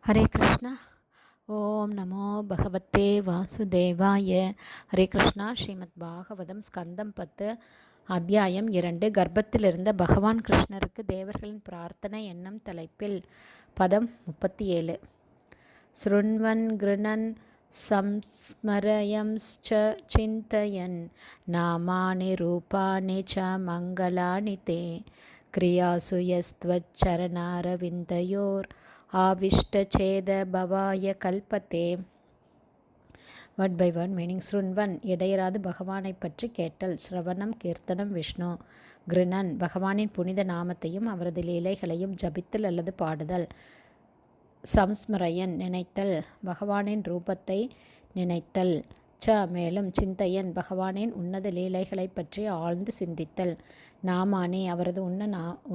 ஹரே கிருஷ்ணா. ஓம் நமோ பகவத்தே வாசுதேவாய. ஹரே கிருஷ்ணா. ஸ்ரீமத் பாகவதம் ஸ்கந்தம் 10 அத்தியாயம் 2. கர்ப்பத்தில் இருந்த பகவான் கிருஷ்ணருக்கு தேவர்களின் பிரார்த்தனை என்னும் தலைப்பில் பதம் 37. ஸ்ருண்வன் கிருணன் சம்ஸ்மரயம்ச்ச சிந்தயன் நாமானி ரூபானி ச மங்களானி தே கிரியாசு யஸ்த்வச்சரணாரவிந்தயோர் ஆவிஷ்டச்சேத பவாய கல்பத்தே. Word by word meaning. ஸ்ருண்வன் இடையராது பகவானை பற்றி கேட்டல். ஸ்ரவணம் கீர்த்தனம் விஷ்ணு. கிருணன் பகவானின் புனித நாமத்தையும் அவரது லீலைகளையும் ஜபித்தல் அல்லது பாடுதல். சம்ஸ்மரயன் நினைத்தல், பகவானின் ரூபத்தை நினைத்தல். ச மேலும் சிந்தையன் பகவானின் உன்னத லீலைகளை பற்றி ஆழ்ந்து சிந்தித்தல். நாமானி அவரது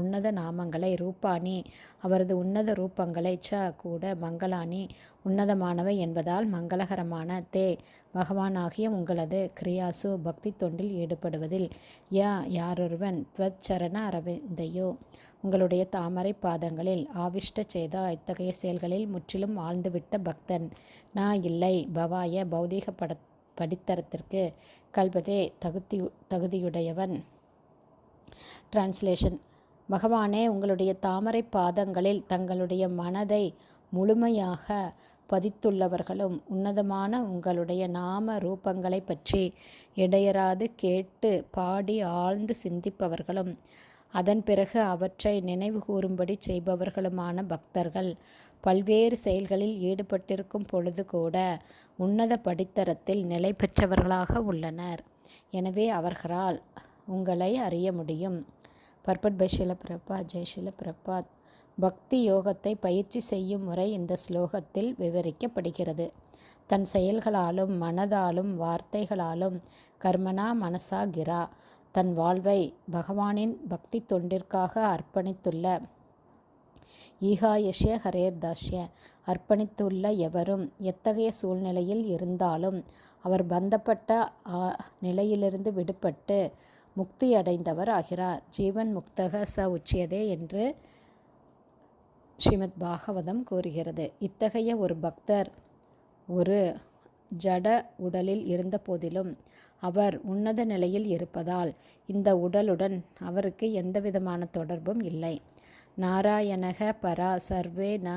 உன்னத நாமங்களை, ரூபானி அவரது உன்னத ரூபங்களை, ச கூட மங்களானி உன்னதமானவை என்பதால் மங்களகரமான, தே பகவானாகிய உங்களது, கிரியாசு பக்தி தொண்டில் ஈடுபடுவதில், யாரொருவன், த்வச்சரண அரவிந்தையோ உங்களுடைய தாமரை பாதங்களில், ஆவிஷ்ட சேதா இத்தகைய செயல்களில் முற்றிலும் ஆழ்ந்துவிட்ட பக்தன், நான் இல்லை, பவாய பௌதீக படித்தரத்திற்கு, கல்பதே தகுதியுடையவன். டிரான்ஸ்லேஷன். பகவானே, உங்களுடைய தாமரை பாதங்களில் தங்களுடைய மனதை முழுமையாக பதித்துள்ளவர்களும் உன்னதமான உங்களுடைய நாம ரூபங்களை பற்றி இடையராது கேட்டு பாடி ஆழ்ந்து சிந்திப்பவர்களும் அதன் பிறகு அவற்றை நினைவு கூறும்படி செய்பவர்களுமான பக்தர்கள் பல்வேறு செயல்களில் ஈடுபட்டிருக்கும் பொழுது கூட உன்னத படித்தரத்தில் நிலை பெற்றவர்களாக உள்ளனர். எனவே அவர்களால் உங்களை அறிய முடியும். Purport by Srila Prabhupada. ஜெய் ஷீல பிரபாத். பக்தி யோகத்தை பயிற்சி செய்யும் முறை இந்த ஸ்லோகத்தில் விவரிக்கப்படுகிறது. தன் செயல்களாலும் மனதாலும் வார்த்தைகளாலும் கர்மனா மனசா கிரா தன் வாழ்வை பகவானின் பக்தி தொண்டிற்காக அர்ப்பணித்துள்ள ஈகாயஷ்ய ஹரேர்தாஷ்ய அர்ப்பணித்துள்ள எவரும் எத்தகைய சூழ்நிலையில் இருந்தாலும் அவர் பந்தப்பட்ட நிலையிலிருந்து விடுபட்டு முக்தி அடைந்தவர் ஆகிறார். ஜீவன் முக்தக ச உச்சியதே என்று ஸ்ரீமத் பாகவதம் கூறுகிறது. இத்தகைய ஒரு பக்தர் ஒரு ஜட உடலில் இருந்த போதிலும் அவர் உன்னத நிலையில் இருப்பதால் இந்த உடலுடன் அவருக்கு எந்தவிதமான தொடர்பும் இல்லை. நாராயணக பரா சர்வே ந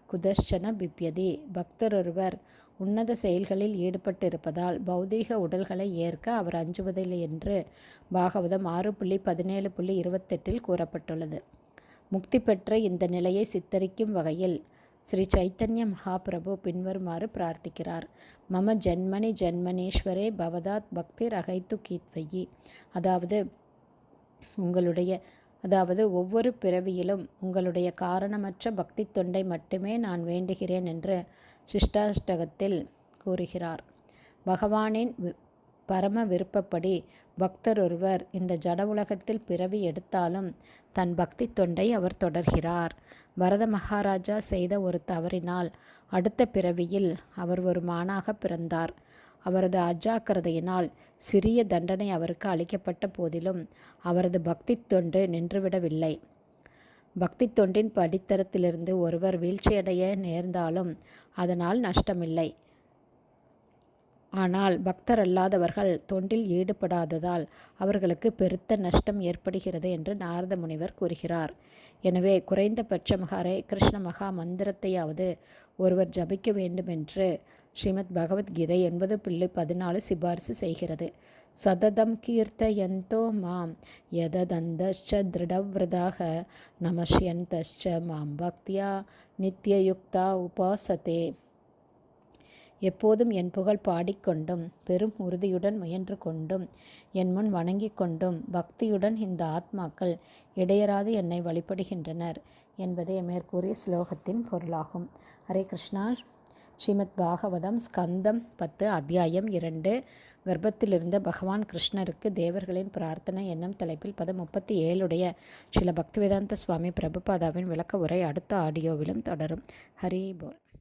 குதஷ்சன பிப்யதி. பக்தரொருவர் உன்னத செயல்களில் ஈடுபட்டிருப்பதால் பௌதீக உடல்களை ஏற்க அவர் அஞ்சுவதில்லை என்று பாகவதம் 6.17.28 கூறப்பட்டுள்ளது. முக்தி பெற்ற இந்த நிலையை சித்தரிக்கும் வகையில் ஸ்ரீ சைத்தன்ய மகாபிரபு பின்வருமாறு பிரார்த்திக்கிறார். மம ஜன்மனி ஜன்மனேஸ்வரே பவதாத் பக்தி ரகைத்து கீத்வயி. அதாவது ஒவ்வொரு பிறவியிலும் உங்களுடைய காரணமற்ற பக்தி தொண்டை மட்டுமே நான் வேண்டுகிறேன் என்று சிஷ்டாஷ்டகத்தில் கூறுகிறார். பகவானின் பரம விருப்பப்படி பக்தர் ஒருவர் இந்த ஜட உலகத்தில் பிறவி எடுத்தாலும் தன் பக்தி தொண்டை அவர் தொடர்கிறார். பரத மகாராஜா செய்த ஒரு தவறினால் அடுத்த பிறவியில் அவர் ஒரு மானாக பிறந்தார். அவரது அஜாக்கிரதையினால் சிறிய தண்டனை அவருக்கு அளிக்கப்பட்ட போதிலும் அவரது பக்தி தொண்டு நின்றுவிடவில்லை. பக்தி தொண்டின் படித்தரத்திலிருந்து ஒருவர் வீழ்ச்சியடைய நேர்ந்தாலும் அதனால் நஷ்டமில்லை. ஆனால் பக்தர் அல்லாதவர்கள் தொண்டில் ஈடுபடாததால் அவர்களுக்கு பெருத்த நஷ்டம் ஏற்படுகிறது என்று நாரத முனிவர் கூறுகிறார். எனவே குறைந்தபட்சம் ஹரே கிருஷ்ண மகா மந்திரத்தையாவது ஒருவர் ஜபிக்க வேண்டுமென்று ஸ்ரீமத் பகவத்கீதை 9.14 சிபாரிசு செய்கிறது. சததம் கீர்த்தயந்தோ மாம் யததந்தஸ்ச திருடவ்ரதாக நமஷ்யந்தஸ்ச மாம் பக்தியா நித்யயுக்தா உபாசதே. எப்போதும் என் புகழ் பாடிக்கொண்டும் பெரும் உறுதியுடன் முயன்று கொண்டும் என் முன் வணங்கி கொண்டும் பக்தியுடன் இந்த ஆத்மாக்கள் இடையராது என்னை வழிபடுகின்றனர் என்பதே மேற்கூறிய ஸ்லோகத்தின் பொருளாகும். ஹரே கிருஷ்ணா. ஸ்ரீமத் பாகவதம் ஸ்கந்தம் 10 அத்தியாயம் 2. கர்ப்பத்திலிருந்த பகவான் கிருஷ்ணருக்கு தேவர்களின் பிரார்த்தனை என்னும் தலைப்பில் பதம் 37 ஸ்ரீல பக்திவேதாந்த சுவாமி பிரபுபாதாவின் விளக்க உரை அடுத்த ஆடியோவிலும் தொடரும். ஹரி போல்.